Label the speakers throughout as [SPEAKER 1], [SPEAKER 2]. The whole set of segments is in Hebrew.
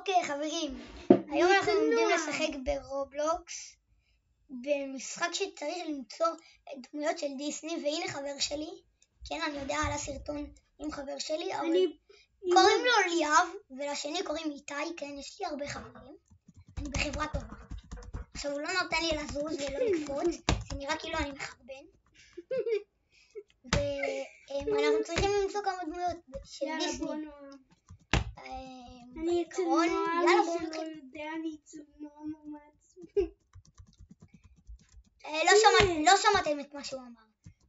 [SPEAKER 1] אוקיי חברים, היום אנחנו עומדים לשחק ברובלוקס, במשחק שצריך למצוא דמויות של דיסני, והנה חבר שלי, כן אני יודע על הסרטון עם חבר שלי, אבל קוראים לו ליאב, ולשני קוראים איתי, כן יש לי הרבה חברים, אני בחברה טובה. עכשיו הוא לא נותן לי לזוז ולא לקפוץ, זה נראה כאילו אני מחרבן. ואנחנו צריכים למצוא כמה דמויות של דיסני.
[SPEAKER 2] אני אצל נועם, מי שלא יודע, אני אצל נועם מעצבן.
[SPEAKER 1] לא שמעתם את מה שהוא אמר.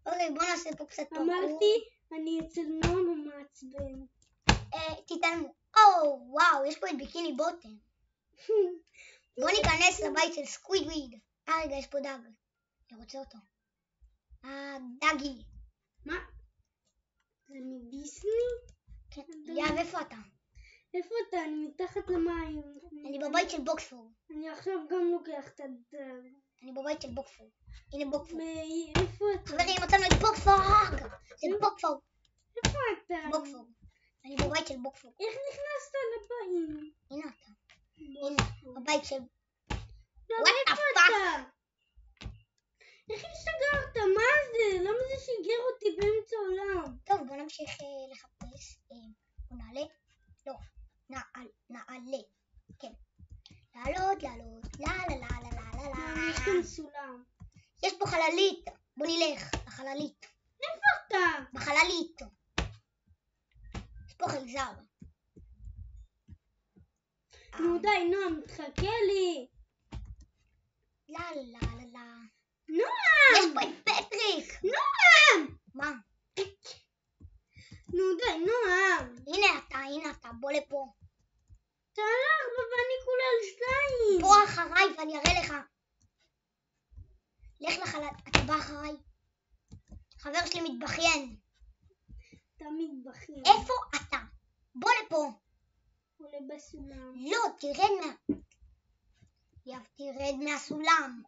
[SPEAKER 1] אוקיי, בואו נעשה פה קצת פרקור.
[SPEAKER 2] אמרתי, אני אצל נועם מעצבן.
[SPEAKER 1] תתעלמו. וואו, יש פה את ביקיני בוטם. בואו ניכנס לבית של סקווידוויד. רגע, יש פה דג. אני רוצה אותו. דגי.
[SPEAKER 2] מה? זה מדיסני?
[SPEAKER 1] כן. ליאב, איפה אתה?
[SPEAKER 2] איפה אתה? אני מתחת למים.
[SPEAKER 1] אני בבית של בוקספור.
[SPEAKER 2] אני עכשיו גם לוקח את הדג.
[SPEAKER 1] אני בבית של בוקספור. הנה בוקספור.
[SPEAKER 2] איפה אתה?
[SPEAKER 1] חברים, מצאנו את בוקספור. זה בוקספור.
[SPEAKER 2] איפה אתה?
[SPEAKER 1] בוקספור. אני בבית של בוקספור.
[SPEAKER 2] איך נכנסת לבית?
[SPEAKER 1] הנה אתה. הנה, בבית של...
[SPEAKER 2] לא, איפה אתה? איך השתגרת? מה זה? למה זה שיגר אותי באמצע העולם?
[SPEAKER 1] טוב, בוא נמשיך לחפש. בוא נעלה. לא, נעלה. כן. לעלות.
[SPEAKER 2] יש כאן סולם.
[SPEAKER 1] יש פה חללית. בוא נלך לחללית.
[SPEAKER 2] איפה אתה?
[SPEAKER 1] בחללית. יש פה חייזר.
[SPEAKER 2] נו די, נועם, תחכה לי. נועם!
[SPEAKER 1] יש פה את פטריק.
[SPEAKER 2] נועם!
[SPEAKER 1] מה?
[SPEAKER 2] נו די, נועם.
[SPEAKER 1] הנה אתה, בוא לפה.
[SPEAKER 2] אתה הלך ואני כולה על שתיים.
[SPEAKER 1] בוא אחריי ואני אראה לך. לך לחללית, אתה בא אחריי. חבר שלי מתבכיין.
[SPEAKER 2] אתה מתבכיין.
[SPEAKER 1] איפה אתה? בוא לפה.
[SPEAKER 2] עולה בסולם.
[SPEAKER 1] לא, תרד מהסולם.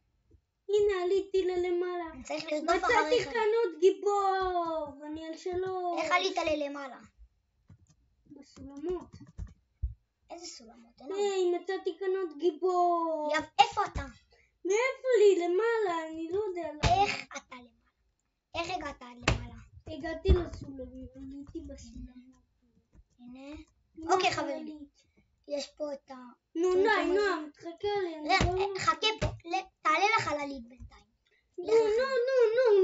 [SPEAKER 2] הנה עליתי ללמעלה.
[SPEAKER 1] אני צריך לרדוף אחריך.
[SPEAKER 2] מצאתי כאן עוד גיבור, ואני על שלוש.
[SPEAKER 1] איך עלית ללמעלה?
[SPEAKER 2] בסולמות.
[SPEAKER 1] איזה סולמות?
[SPEAKER 2] היי, מצאתי כאן עוד גיבור.
[SPEAKER 1] יב, איפה אתה?
[SPEAKER 2] מאיפה לי? למעלה, אני לא יודע.
[SPEAKER 1] איך אתה למעלה? איך הגעת למעלה?
[SPEAKER 2] הגעתי לסולמות, עליתי בסולמות.
[SPEAKER 1] הנה. אוקיי חברים. יש פה את ה...
[SPEAKER 2] נו, נועם, תחכה לי.
[SPEAKER 1] חכה פה, תעלה לחללית בינתיים.
[SPEAKER 2] נו,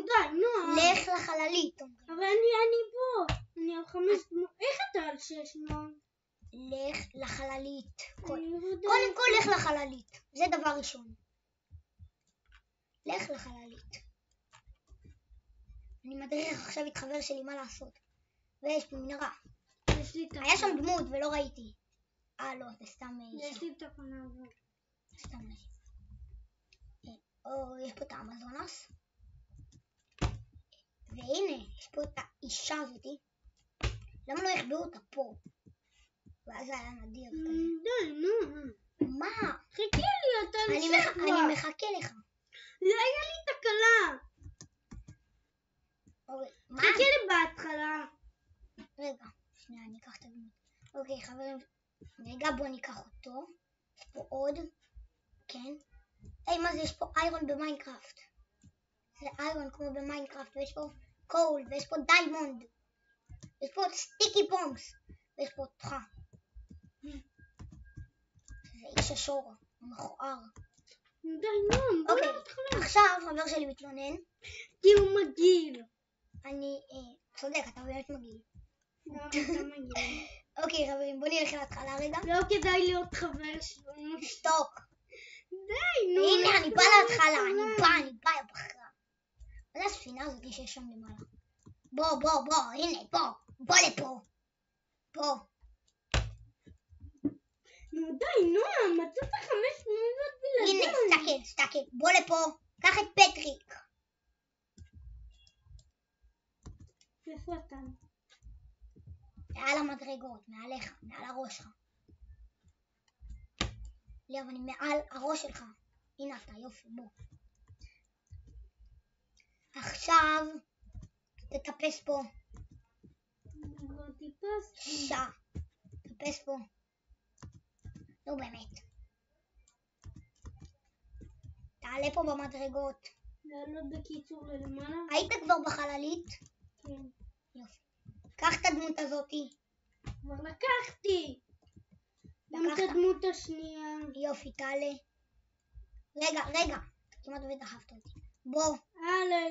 [SPEAKER 2] די, נועם.
[SPEAKER 1] לך לחללית.
[SPEAKER 2] אבל אני פה. אני על 5... איך אתה על 6, נועם?
[SPEAKER 1] לך לחללית. קודם כל לך לחללית. זה דבר ראשון. לך לחללית. אני מדריך עכשיו את חבר שלי מה לעשות. ויש פה מנהרה. היה שם דמות ולא ראיתי. לא, זה סתם...
[SPEAKER 2] יש לי תחנה הזאת.
[SPEAKER 1] סתם נשי. יש פה את האמזונס. והנה, יש פה את האישה הזאתי. למה לא יחבאו אותה פה? ואז זה היה נדיר כזה.
[SPEAKER 2] די, נו.
[SPEAKER 1] מה?
[SPEAKER 2] חיכי לי, אתה נשאר כבר.
[SPEAKER 1] אני מחכה לך.
[SPEAKER 2] לא היה לי תקלה.
[SPEAKER 1] מה?
[SPEAKER 2] חיכי לי בהתחלה.
[SPEAKER 1] רגע, שנייה, אני אקח את הדמות. אוקיי, חברים. רגע, בוא ניקח אותו. יש פה עוד. כן. היי, מה זה? יש פה איירון במיינקראפט. זה איירון כמו במיינקראפט, ויש פה קול, ויש פה דיימונד. יש פה סטיקי בומס, ויש פה אותך. זה איש השור, המכוער.
[SPEAKER 2] די, נועם, בוא נתחיל.
[SPEAKER 1] עכשיו חבר שלי מתלונן.
[SPEAKER 2] כי הוא מגעיל.
[SPEAKER 1] אני צודק, אתה באמת מגעיל.
[SPEAKER 2] נועם, אתה מגעיל.
[SPEAKER 1] אוקיי חברים, בוא נלך להתחלה רגע.
[SPEAKER 2] לא כדאי להיות חבר שלנו.
[SPEAKER 1] שתוק.
[SPEAKER 2] די, נו.
[SPEAKER 1] הנה, אני בא להתחלה, אני בא בחרה. מה זה הספינה הזאת שיש שם למעלה? בוא, הנה, בוא לפה. פה.
[SPEAKER 2] נו די, נועם, מצאת 5 דמויות בלעדיי.
[SPEAKER 1] הנה, סתכל, בוא לפה. קח את פטריק.
[SPEAKER 2] איפה אתה?
[SPEAKER 1] מעל המדרגות, מעליך, מעל הראש שלך. ליאב, אני מעל הראש שלך. הנה אתה, יופי, בוא. עכשיו, תטפס פה.
[SPEAKER 2] לא טיפס.
[SPEAKER 1] תטפס פה. נו באמת. תעלה פה במדרגות.
[SPEAKER 2] לעלות בקיצור ללמעלה?
[SPEAKER 1] היית כבר בחללית?
[SPEAKER 2] כן.
[SPEAKER 1] יופי. קח את הדמות הזאתי.
[SPEAKER 2] כבר לקחתי. גם את
[SPEAKER 1] לקחת?
[SPEAKER 2] הדמות השנייה.
[SPEAKER 1] יופי, תעלה. רגע. כמעט ודחפת אותי. בוא.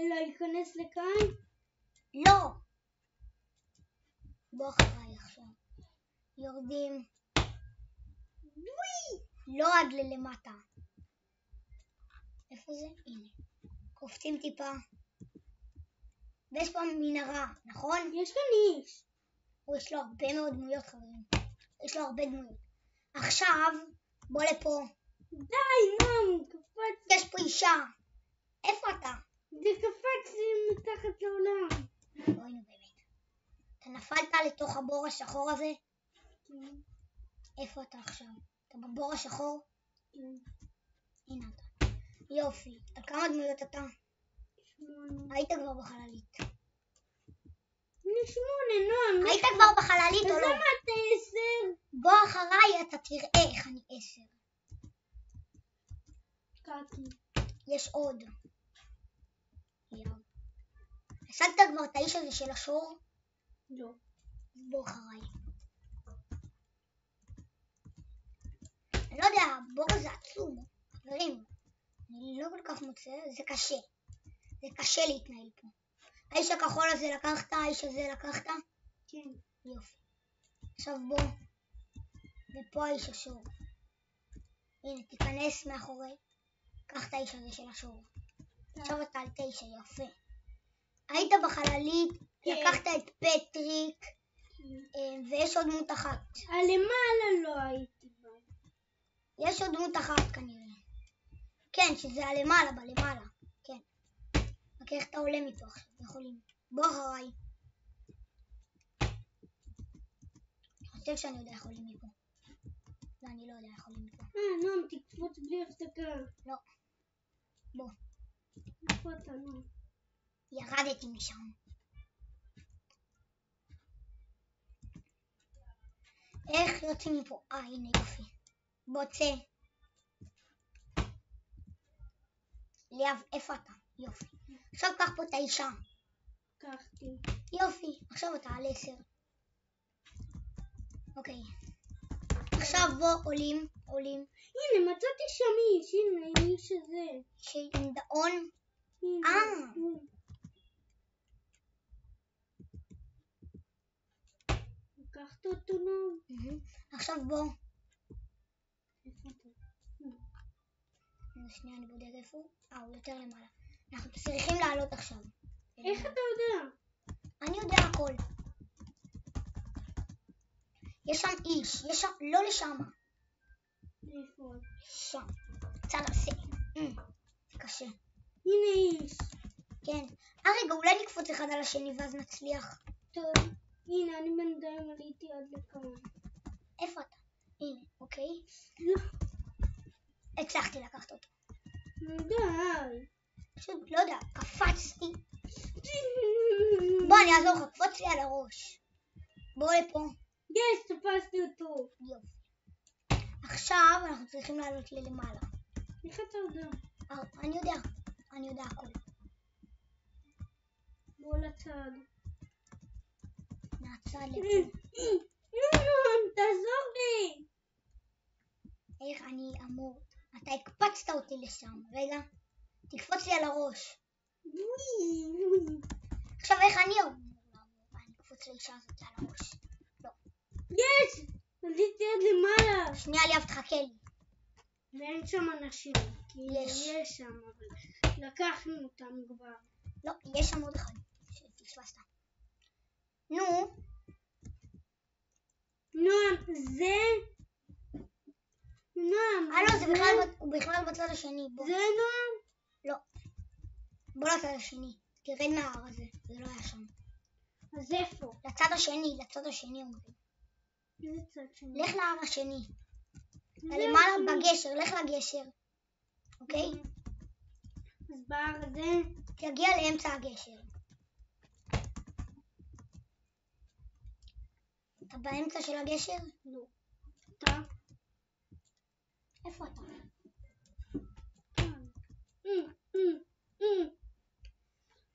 [SPEAKER 2] להיכנס לכאן?
[SPEAKER 1] לא. בוא אחריי עכשיו. יורדים. לא עד ללמטה. איפה זה? הנה. קופצים טיפה. ויש פה מנהרה, נכון?
[SPEAKER 2] יש כאן איש.
[SPEAKER 1] יש לו הרבה מאוד דמויות, חברים. יש לו הרבה דמויות. עכשיו, בוא לפה.
[SPEAKER 2] די, נום, קפץ.
[SPEAKER 1] יש פה אישה. איפה אתה?
[SPEAKER 2] זה קפץ מתחת לעולם.
[SPEAKER 1] אוי נו באמת. אתה נפלת לתוך הבור השחור הזה?
[SPEAKER 2] כן.
[SPEAKER 1] איפה אתה עכשיו? אתה בבור השחור?
[SPEAKER 2] כן.
[SPEAKER 1] הנה אתה. יופי. על כמה דמויות אתה?
[SPEAKER 2] 8.
[SPEAKER 1] היית כבר בחללית.
[SPEAKER 2] אני 8, נום.
[SPEAKER 1] היית כבר בחללית או
[SPEAKER 2] אז
[SPEAKER 1] לא?
[SPEAKER 2] למה אתה 10?
[SPEAKER 1] בוא אחריי, אתה תראה איך אני 10.
[SPEAKER 2] קאקי.
[SPEAKER 1] יש עוד. השגת כבר את האיש הזה של השור?
[SPEAKER 2] לא.
[SPEAKER 1] בוא אחריי. אני לא יודע, הבור הזה עצום. חברים, אני לא כל כך מוצא, זה קשה. זה קשה להתנהל פה. האיש הכחול הזה לקחת, האיש הזה לקחת?
[SPEAKER 2] כן.
[SPEAKER 1] יופי. עכשיו בוא. ופה האיש השור. הנה, תיכנס מאחורי. קח את האיש הזה של השור. עכשיו אתה על 9, יפה. היית בחללית, לקחת את פטריק, ויש עוד דמות אחת.
[SPEAKER 2] למעלה לא הייתי בה.
[SPEAKER 1] יש עוד דמות אחת כנראה. כן, שזה הלמעלה, בלמעלה. כן. רק איך אתה עולה מפה עכשיו, יכולים. בוא אחריי. אני חושב שאני יודע איך עולים מפה. לא, אני לא יודע איך עולים מפה.
[SPEAKER 2] נום, תקפוץ בלי הפסקה.
[SPEAKER 1] לא. בוא.
[SPEAKER 2] איפה אתה, נום?
[SPEAKER 1] ירדתי משם. איך יוצאים מפה? הנה יופי. בוא צא. ליאב, איפה אתה? יופי. עכשיו קח פה את האישה.
[SPEAKER 2] קחתי.
[SPEAKER 1] יופי. עכשיו אתה על 10. אוקיי. עכשיו בוא, עולים.
[SPEAKER 2] הנה, מצאתי שם איש. הנה, האיש הזה.
[SPEAKER 1] שעם דאון.
[SPEAKER 2] הנה. לקחת אותו, נום?
[SPEAKER 1] עכשיו בוא.
[SPEAKER 2] איפה אתה?
[SPEAKER 1] שנייה, אני בודק איפה הוא. הוא יותר למעלה. אנחנו צריכים לעלות עכשיו.
[SPEAKER 2] איך אתה יודע?
[SPEAKER 1] אני יודע הכל. יש שם איש. יש שם, לא לשם.
[SPEAKER 2] איפה?
[SPEAKER 1] שם. צד עשה. זה קשה.
[SPEAKER 2] הנה איש.
[SPEAKER 1] כן. רגע, אולי נקפוץ אחד על השני ואז נצליח.
[SPEAKER 2] טוב. הנה, אני בינתיים עליתי עד לכאן.
[SPEAKER 1] איפה אתה? הנה, אוקיי.
[SPEAKER 2] לא.
[SPEAKER 1] הצלחתי לקחת אותו.
[SPEAKER 2] די.
[SPEAKER 1] פשוט, לא יודע, קפצתי. בוא, אני אעזור לך, קפוץ לי על הראש. בוא לפה.
[SPEAKER 2] יש, תפסתי אותו.
[SPEAKER 1] יופי. עכשיו אנחנו צריכים לעלות למעלה.
[SPEAKER 2] איך אתה יודע?
[SPEAKER 1] אני יודע הכל.
[SPEAKER 2] בוא לצד.
[SPEAKER 1] מהצד לפה.
[SPEAKER 2] נום, תעזור לי.
[SPEAKER 1] איך אני אמור? אתה הקפצת אותי לשם. רגע, תקפוץ לי על הראש. עכשיו איך אני אמור? אני אקפוץ לאישה הזאת על הראש. לא.
[SPEAKER 2] יש! עליתי עד למעלה.
[SPEAKER 1] שנייה ליאב, תחכה לי.
[SPEAKER 2] ואין שם אנשים. יש שם, אבל לקחנו אותם כבר.
[SPEAKER 1] לא, יש שם עוד אחד שפספסת. נו.
[SPEAKER 2] נועם, זה? נועם.
[SPEAKER 1] לא, הוא בכלל בצד השני. בוא.
[SPEAKER 2] זה נועם?
[SPEAKER 1] לא. בוא לצד השני. תרד מההר הזה. זה לא היה שם.
[SPEAKER 2] אז איפה?
[SPEAKER 1] לצד השני אומרים.
[SPEAKER 2] איזה צד שני?
[SPEAKER 1] לך להר השני. למעלה בגשר, לך לגשר. אוקיי?
[SPEAKER 2] אז בהר הזה?
[SPEAKER 1] תגיע לאמצע הגשר. אתה באמצע של הגשר?
[SPEAKER 2] לא. אתה?
[SPEAKER 1] איפה אתה?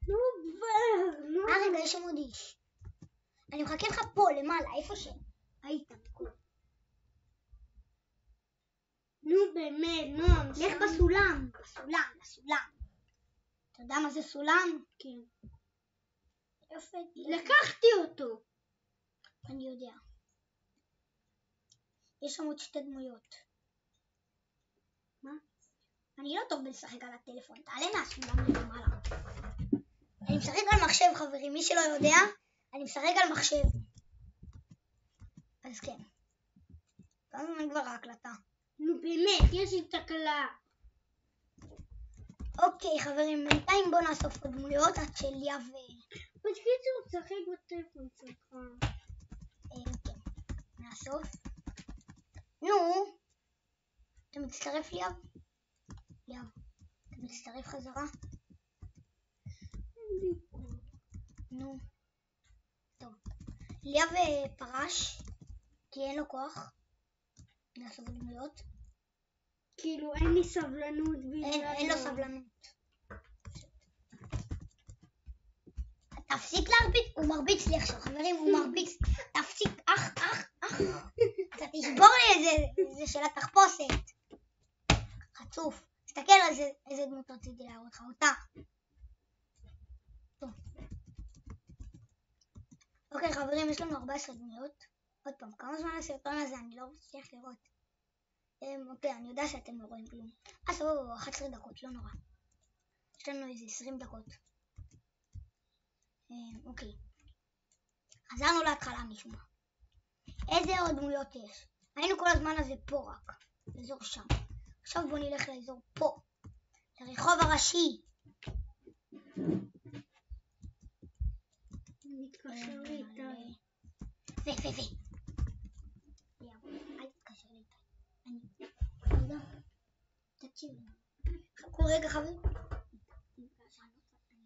[SPEAKER 2] נו כבר, נו.
[SPEAKER 1] רגע, יש שם עוד איש. אני מחכה לך פה, למעלה, איפה שהיית.
[SPEAKER 2] נו באמת, נו.
[SPEAKER 1] לך בסולם. בסולם. אתה יודע מה זה סולם?
[SPEAKER 2] כן.
[SPEAKER 1] יפה.
[SPEAKER 2] לקחתי אותו.
[SPEAKER 1] אני יודע. יש שם עוד שתי דמויות.
[SPEAKER 2] מה?
[SPEAKER 1] אני לא טוב בלשחק על הטלפון, תעלה מהסולם למעלה. אני משחק על מחשב, חברים, מי שלא יודע, אני משחק על מחשב. אז כן. כמה זמן כבר ההקלטה?
[SPEAKER 2] נו באמת, יש לי תקלה.
[SPEAKER 1] אוקיי, חברים, בינתיים בואו נאסוף עוד דמויות עד שליה
[SPEAKER 2] בקיצור, תשחק בטלפון שלך.
[SPEAKER 1] כן, נאסוף. נו, אתה מצטרף ליאב? ליאב, אתה מצטרף חזרה? נו, טוב. ליאב פרש, כי אין לו כוח. נאסוף דמויות.
[SPEAKER 2] כאילו אין לי סבלנות.
[SPEAKER 1] אין לו סבלנות. תפסיק להרביץ, הוא מרביץ לי עכשיו, חברים, הוא מרביץ. תפסיק, אח. אתה תשבור לי איזה של התחפושת. חצוף. תסתכל על זה, איזה דמות רציתי להראות לך, אותה. טוב. אוקיי, חברים, יש לנו 14 דמויות. עוד פעם, כמה זמן הסרטון הזה? אני לא מצליח לראות. אוקיי, אני יודע שאתם לא רואים כלום. סבבה, 11 דקות, לא נורא. יש לנו איזה 20 דקות. אוקיי. חזרנו להתחלה נשמע. איזה עוד דמויות יש? היינו כל הזמן הזה פה רק. באזור שם. עכשיו בוא נלך לאזור פה. לרחוב הראשי.
[SPEAKER 2] מתקשר לאיתי.
[SPEAKER 1] אל תתקשר לאיתי. אני יודע. תקשיב. חכו רגע חברים. אני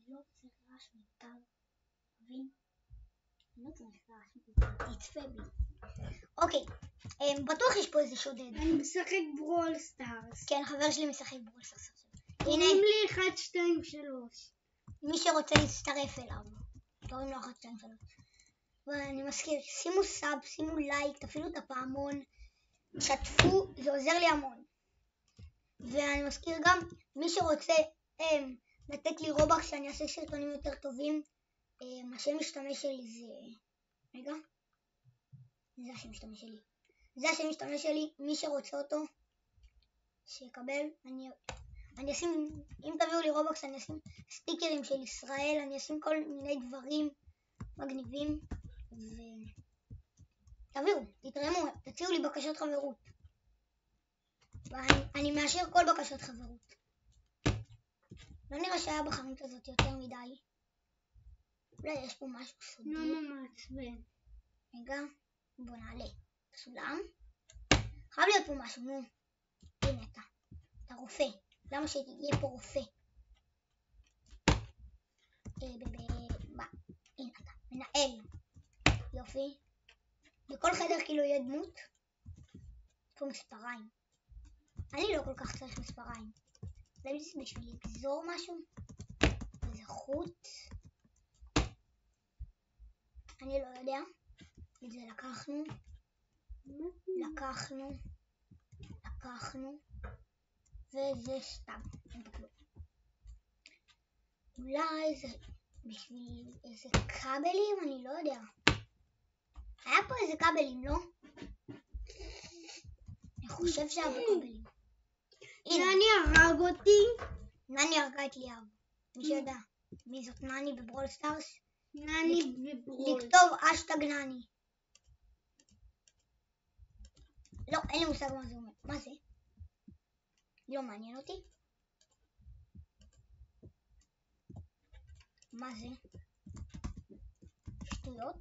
[SPEAKER 1] לא צריך רעש מיותר. מבין? אני לא צריך רעש מיותר. תצפה בי. אוקיי. בטוח יש פה איזה שודד.
[SPEAKER 2] אני משחק ברול סטארס.
[SPEAKER 1] כן, חבר שלי משחק ברול סטארס.
[SPEAKER 2] קוראים לי 1, 2, 3.
[SPEAKER 1] מי שרוצה להצטרף אליו. קוראים לו 1, 2, 3. ואני מזכיר, שימו סאב, שימו לייק, תפעילו את הפעמון, שתפו, זה עוזר לי המון. ואני מזכיר גם, מי שרוצה לתת לי רובקס שאני אעשה סרטונים יותר טובים, השם משתמש שלי זה... רגע. זה השם משתמש שלי. זה השם משתמש שלי, מי שרוצה אותו, שיקבל, אני אשים, אם תביאו לי רובקס, אני אשים סטיקרים של ישראל, אני אשים כל מיני דברים מגניבים, תביאו, תתרמו, תציעו לי בקשות חברות. ואני מאשר כל בקשות חברות. לא נראה שהיה בחנות הזאת יותר מדי. אולי יש פה משהו סודי.
[SPEAKER 2] לא מעצבן.
[SPEAKER 1] רגע, בוא נעלה. סולם. חייב להיות פה משהו, נו. הנה אתה רופא. למה שיהיה פה רופא? הנה אתה, מנהל. יופי. בכל חדר כאילו יהיה דמות. יש פה מספריים. אני לא כל כך צריך מספריים. אולי זה בשביל לגזור משהו? איזה חוט? אני לא יודע. את זה לקחנו. וזה סתם. אולי זה בשביל איזה כבלים? אני לא יודע. היה פה איזה כבלים, לא? אני חושב שהיה פה כבלים.
[SPEAKER 2] נני הרג אותי.
[SPEAKER 1] נני הרגה את ליאב. מי שיודע. מי זאת נני בברול סטארס?
[SPEAKER 2] נני בברול.
[SPEAKER 1] לכתוב אשטג נני. לא, אין לי מושג מה זה אומר. מה זה? לא מעניין אותי. מה זה? שטויות?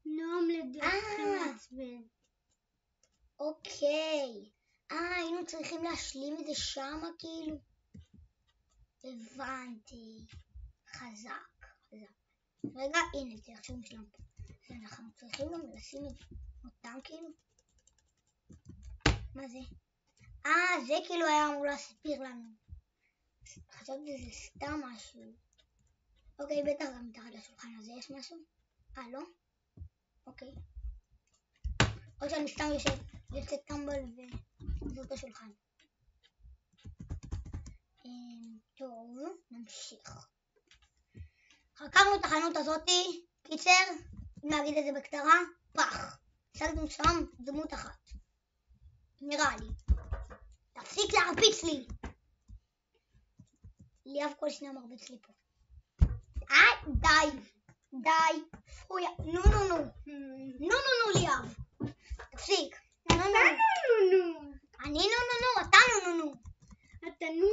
[SPEAKER 2] נועם לדעתכם מעצבן.
[SPEAKER 1] אוקיי. היינו צריכים להשלים את זה שמה כאילו. הבנתי. חזק. רגע, הנה זה עכשיו משלם פה. אנחנו צריכים גם לשים אותם כאילו. מה זה? זה כאילו היה אמור להסביר לנו. חשבתי שזה סתם משהו. אוקיי, בטח גם מתחת לשולחן הזה יש משהו? לא? אוקיי. או שאני סתם יוצא טמבל וזאת השולחן. טוב, נמשיך. חקרנו את החנות הזאתי, קיצר, אם להגיד את זה בקצרה, פח. השגנו שם דמות אחת. נראה לי. תפסיק להרביץ לי! ליאב כל שנייה מרביץ לי פה. די, פרויה, נו, ליאב. תפסיק. נו. אני נו, אתה נו.
[SPEAKER 2] אתה נו.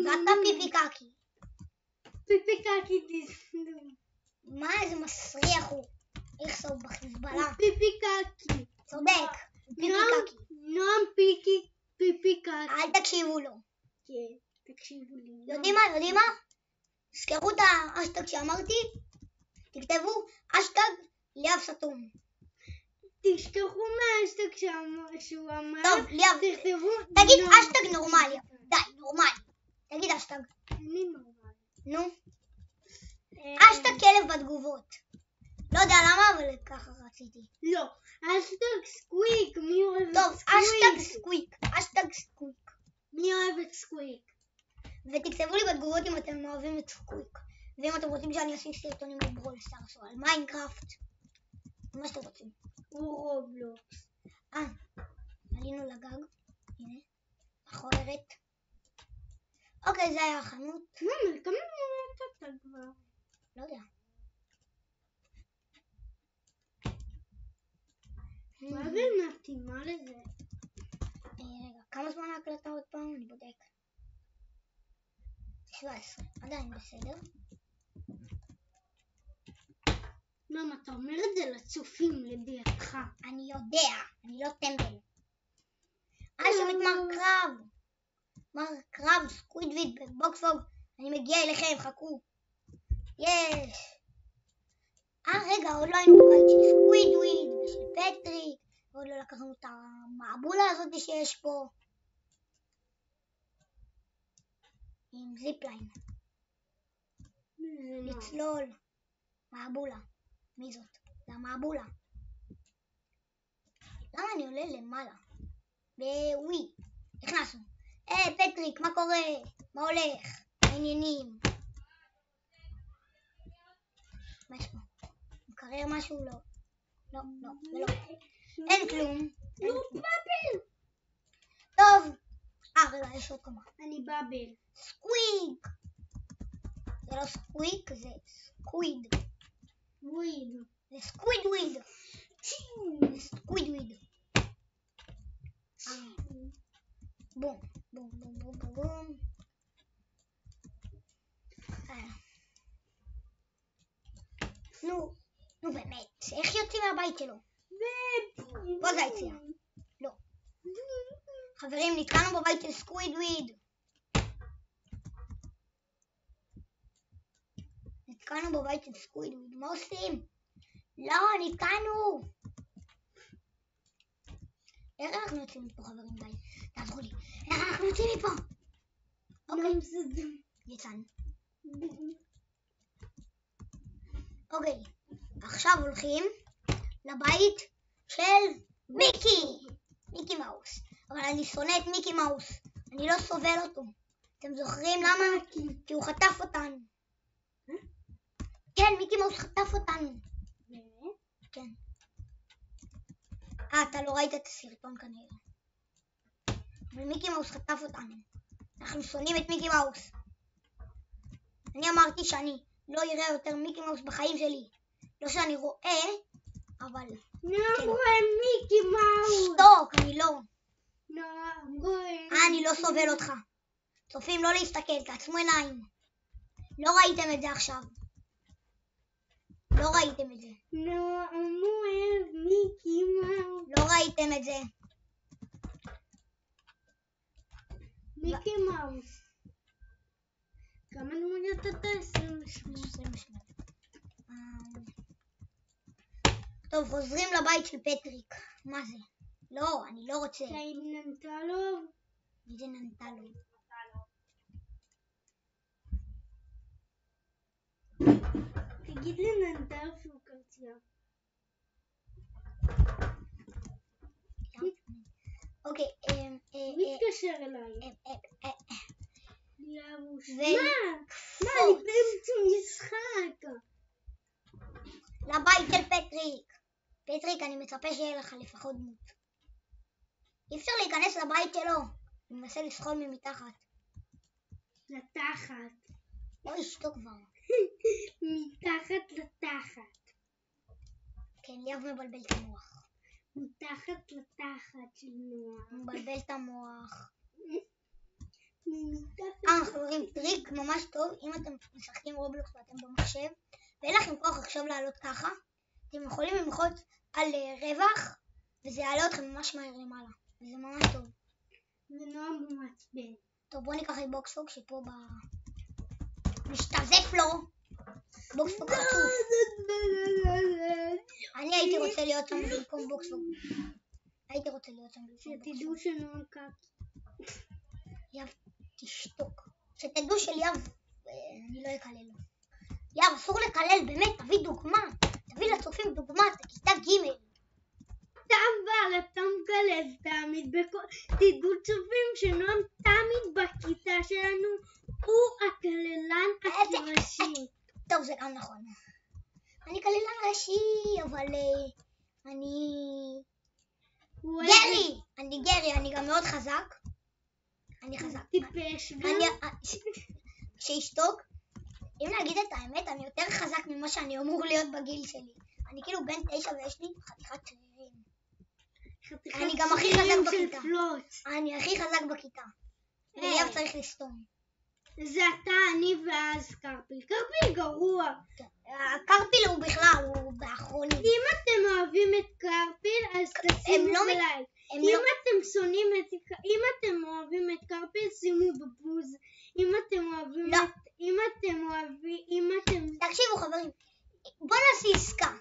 [SPEAKER 1] ואתה פיפי קקי.
[SPEAKER 2] פיפי קקי תסנו.
[SPEAKER 1] מה איזה מסריח הוא. איך סוף בחיזבאללה.
[SPEAKER 2] פיפי קקי.
[SPEAKER 1] צודק. פיפי קקי.
[SPEAKER 2] נועם פיפי קקי.
[SPEAKER 1] אל תקשיבו לו.
[SPEAKER 2] כן, תקשיבו לי.
[SPEAKER 1] יודעים מה? תזכרו את האשטג שאמרתי. תכתבו אשטג ליאב סתום.
[SPEAKER 2] תשכחו מהאשטג שהוא אמר.
[SPEAKER 1] טוב, ליאב.
[SPEAKER 2] תכתבו.
[SPEAKER 1] תגיד אשטג נורמלי. די, נורמלי. תגיד אשטג.
[SPEAKER 2] אני נורמלי.
[SPEAKER 1] נו. אשטג כלב בתגובות. לא יודע למה, אבל ככה רציתי.
[SPEAKER 2] לא. אשטג סקוויק. מי אוהב את
[SPEAKER 1] טוב, אשטג סקוויק.
[SPEAKER 2] מי אוהב את סקוויק?
[SPEAKER 1] ותכתבו לי בתגובות אם אתם אוהבים את סקוויק. ואם אתם רוצים שאני אשים סרטונים על ברול סטארס או על מיינקראפט. מה שאתם רוצים.
[SPEAKER 2] רובלוקס.
[SPEAKER 1] עלינו לגג. הנה. אחרת. אוקיי, זה היה החנות.
[SPEAKER 2] כמה דמויות אתה כבר?
[SPEAKER 1] לא יודע.
[SPEAKER 2] מה זה מתאימה לזה?
[SPEAKER 1] רגע, כמה זמן ההקלטה עוד פעם? אני בודק. 17. עדיין בסדר.
[SPEAKER 2] למה אתה אומר את זה לצופים לביתך?
[SPEAKER 1] אני יודע, אני לא טמבל. שם את מר קרב, סקווידוויד בבוקספוג. אני מגיע אליכם, חכו. יש. רגע, עוד לא היינו בבית של סקווידוויד ושל פטריק. עוד לא לקחנו את המעבולה הזאת שיש פה. עם זיפליין. לצלול. מעבולה. מי זאת? זה המעבולה. למה אני עולה למעלה? בווי. נכנסנו. פטריק, מה קורה? מה הולך? העניינים. מה יש פה? מקרר משהו? לא. לא. אין כלום.
[SPEAKER 2] לא, באבל.
[SPEAKER 1] טוב. רגע, יש עוד כמה.
[SPEAKER 2] אני באבל.
[SPEAKER 1] סקוויק. זה לא סקוויק, זה סקוויד. זה סקווידוויד. בום. נו באמת, איך יוצאים מהבית שלו? פה זה היציאה. לא. חברים, נתקענו בבית של סקווידוויד. מה עושים? לא, נתקענו. איך אנחנו יוצאים מפה, חברים? די, תעזרו לי. איך אנחנו יוצאים מפה? אוקיי, יצאנו. אוקיי, עכשיו הולכים לבית של מיקי מאוס. אבל אני שונא את מיקי מאוס. אני לא סובל אותו. אתם זוכרים למה? כי הוא חטף אותנו. כן, מיקי מאוס חטף אותנו. כן. אתה לא ראית את הסרטון כנראה. אבל מיקי מאוס חטף אותנו. אנחנו שונאים את מיקי מאוס. אני אמרתי שאני לא אראה יותר מיקי מאוס בחיים שלי. לא שאני רואה, אבל...
[SPEAKER 2] רואה מיקי מאוס.
[SPEAKER 1] שתוק, אני לא.
[SPEAKER 2] אני
[SPEAKER 1] לא סובל אותך. צופים, לא להסתכל, תעצמו עיניים. לא ראיתם את זה עכשיו. לא ראיתם את זה.
[SPEAKER 2] מיקי מאוס.
[SPEAKER 1] לא ראיתם את זה.
[SPEAKER 2] מיקי מאוס. כמה דמויות אתה? 28.
[SPEAKER 1] טוב, חוזרים לבית של פטריק. מה זה? לא, אני לא רוצה.
[SPEAKER 2] אתה עם ננטלוב?
[SPEAKER 1] מי זה ננטלוב?
[SPEAKER 2] תגיד לננטלוב שהוא קרצייה.
[SPEAKER 1] אוקיי,
[SPEAKER 2] הוא התקשר אליי. יאבוש. מה? אני באמצע משחק.
[SPEAKER 1] לבית של פטריק. פטריק, אני מצפה שיהיה לך לפחות דמות. אי אפשר להיכנס לבית שלו. אני מנסה לסחול ממתחת.
[SPEAKER 2] לתחת.
[SPEAKER 1] לא ישתוק כבר.
[SPEAKER 2] מתחת לתחת.
[SPEAKER 1] כן, ליאב מבלבל את המוח.
[SPEAKER 2] מתחת לתחת של נוח.
[SPEAKER 1] מבלבל את המוח. חברים, טריק ממש טוב. אם אתם משחקים רובלוקס ואתם במחשב ואין לכם כוח עכשיו לעלות ככה, אתם יכולים ללחוץ על רווח וזה יעלה אתכם ממש מהר למעלה, וזה ממש טוב.
[SPEAKER 2] זה נועם מעצבן.
[SPEAKER 1] טוב, בוא ניקח את בוקספוג שפה משתזף לו. בוקספוג חצוף. אני הייתי רוצה להיות שם במקום בוקספוג. הייתי רוצה להיות שם במקום בוקספוג.
[SPEAKER 2] שתדעו שנועם קאפ.
[SPEAKER 1] יאב, תשתוק. שתדעו של יאב, אני לא אקלל לו. יאב, אסור לקלל, באמת, תביא דוגמה. תביא לצופים דוגמה, אתה כיתה ג'.
[SPEAKER 2] אתה מקלל תמיד. תדעו צופים שנועם תמיד בכיתה שלנו הוא הכללן הראשי.
[SPEAKER 1] טוב, זה גם נכון. אני כללן ראשי, אבל אני גרי. אני גם מאוד חזק. אני חזק.
[SPEAKER 2] טיפש גם.
[SPEAKER 1] שישתוק. אם להגיד את האמת, אני יותר חזק ממה שאני אמור להיות בגיל שלי. אני כאילו בן 9 ויש לי חתיכת שרירים. אני גם הכי חזק בכיתה. אני הכי חזק בכיתה. ויאב צריך לסתום.
[SPEAKER 2] זה אתה, אני ואז קרפיל. קרפיל גרוע.
[SPEAKER 1] קרפיל הוא בכלל, הוא באחרונים.
[SPEAKER 2] אם אתם אוהבים את קרפיל, אז תשימו בלייק. אם אתם אוהבים את קרפיל, שימו בבוז. אם אתם
[SPEAKER 1] תקשיבו חברים, בוא נעשה עסקה.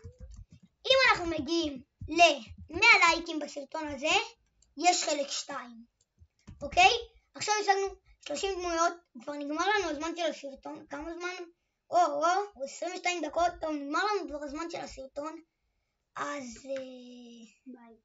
[SPEAKER 1] אם אנחנו מגיעים ל-100 לייקים בסרטון הזה, יש חלק 2. אוקיי? עכשיו השגנו 30 דמויות, כבר נגמר לנו הזמן של הסרטון. כמה זמן? 22 דקות. טוב, נגמר לנו כבר הזמן של הסרטון. אז ביי.